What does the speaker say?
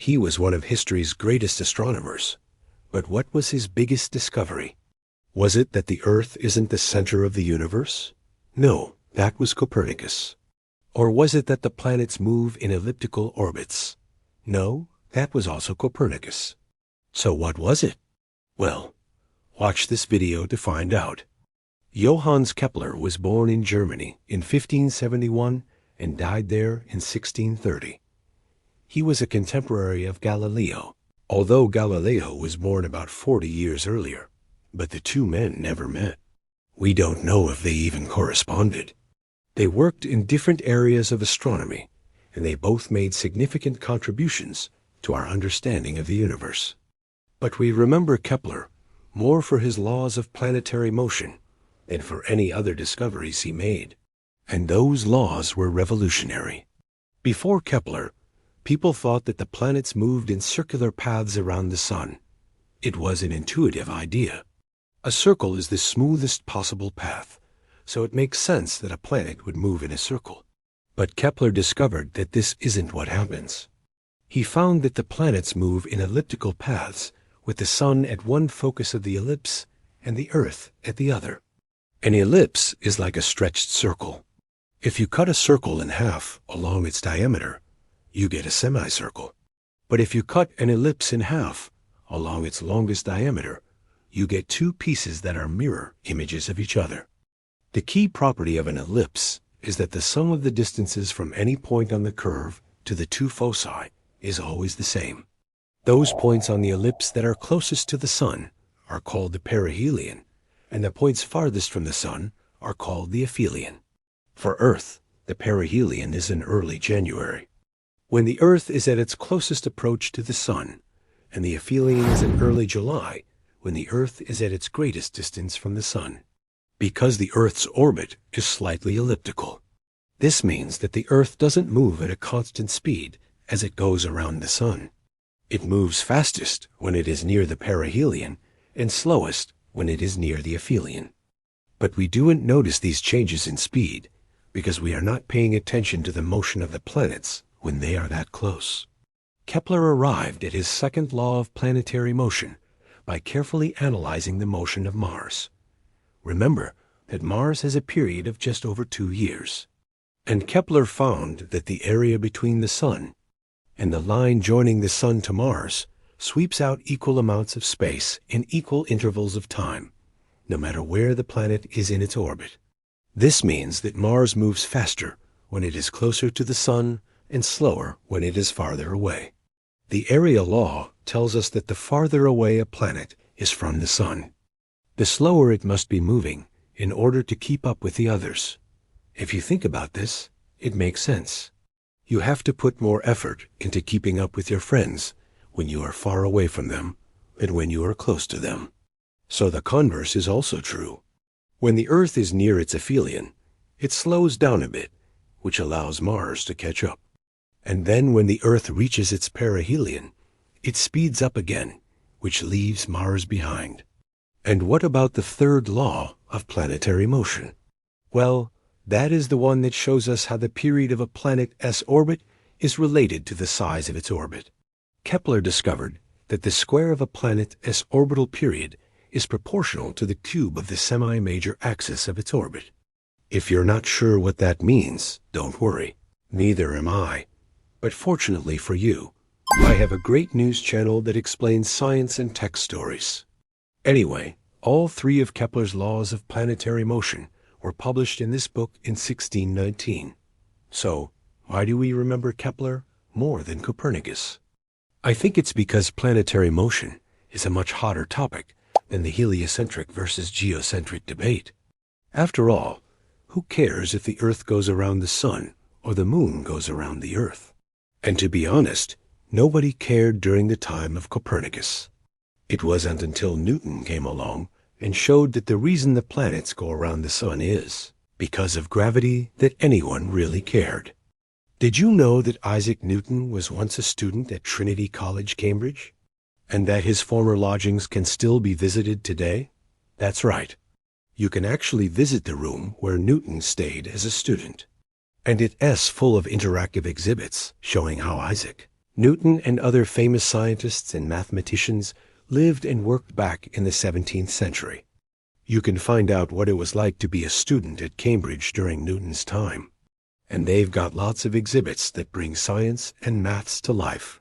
He was one of history's greatest astronomers. But what was his biggest discovery? Was it that the Earth isn't the center of the universe? No, that was Copernicus. Or was it that the planets move in elliptical orbits? No, that was also Copernicus. So what was it? Well, watch this video to find out. Johannes Kepler was born in Germany in 1571 and died there in 1630. He was a contemporary of Galileo, although Galileo was born about 40 years earlier. But the two men never met. We don't know if they even corresponded. They worked in different areas of astronomy, and they both made significant contributions to our understanding of the universe. But we remember Kepler more for his laws of planetary motion than for any other discoveries he made. And those laws were revolutionary. Before Kepler, people thought that the planets moved in circular paths around the sun. It was an intuitive idea. A circle is the smoothest possible path, so it makes sense that a planet would move in a circle. But Kepler discovered that this isn't what happens. He found that the planets move in elliptical paths, with the sun at one focus of the ellipse and the Earth at the other. An ellipse is like a stretched circle. If you cut a circle in half along its diameter, you get a semicircle. But if you cut an ellipse in half along its longest diameter, you get two pieces that are mirror images of each other. The key property of an ellipse is that the sum of the distances from any point on the curve to the two foci is always the same. Those points on the ellipse that are closest to the sun are called the perihelion, and the points farthest from the sun are called the aphelion. For Earth, the perihelion is in early January, when the Earth is at its closest approach to the sun, and the aphelion is in early July, when the Earth is at its greatest distance from the sun. Because the Earth's orbit is slightly elliptical. This means that the Earth doesn't move at a constant speed as it goes around the sun. It moves fastest when it is near the perihelion and slowest when it is near the aphelion. But we don't notice these changes in speed because we are not paying attention to the motion of the planets when they are that close. Kepler arrived at his second law of planetary motion by carefully analyzing the motion of Mars. Remember that Mars has a period of just over 2 years. And Kepler found that the area between the Sun and the line joining the Sun to Mars sweeps out equal amounts of space in equal intervals of time, no matter where the planet is in its orbit. This means that Mars moves faster when it is closer to the Sun and slower when it is farther away. The area law tells us that the farther away a planet is from the Sun, the slower it must be moving in order to keep up with the others. If you think about this, it makes sense. You have to put more effort into keeping up with your friends when you are far away from them than when you are close to them. So the converse is also true. When the Earth is near its aphelion, it slows down a bit, which allows Mars to catch up. And then when the Earth reaches its perihelion, it speeds up again, which leaves Mars behind. And what about the third law of planetary motion? Well, that is the one that shows us how the period of a planet's orbit is related to the size of its orbit. Kepler discovered that the square of a planet's orbital period is proportional to the cube of the semi-major axis of its orbit. If you're not sure what that means, don't worry. Neither am I. But fortunately for you, I have a great news channel that explains science and tech stories. Anyway, all 3 of Kepler's laws of planetary motion were published in this book in 1619. So, why do we remember Kepler more than Copernicus? I think it's because planetary motion is a much hotter topic than the heliocentric versus geocentric debate. After all, who cares if the Earth goes around the Sun or the Moon goes around the Earth? And to be honest, nobody cared during the time of Copernicus. It wasn't until Newton came along and showed that the reason the planets go around the Sun is because of gravity that anyone really cared. Did you know that Isaac Newton was once a student at Trinity College, Cambridge? And that his former lodgings can still be visited today? That's right. You can actually visit the room where Newton stayed as a student. And it is full of interactive exhibits showing how Isaac, Newton and other famous scientists and mathematicians lived and worked back in the 17th century. You can find out what it was like to be a student at Cambridge during Newton's time. And they've got lots of exhibits that bring science and maths to life.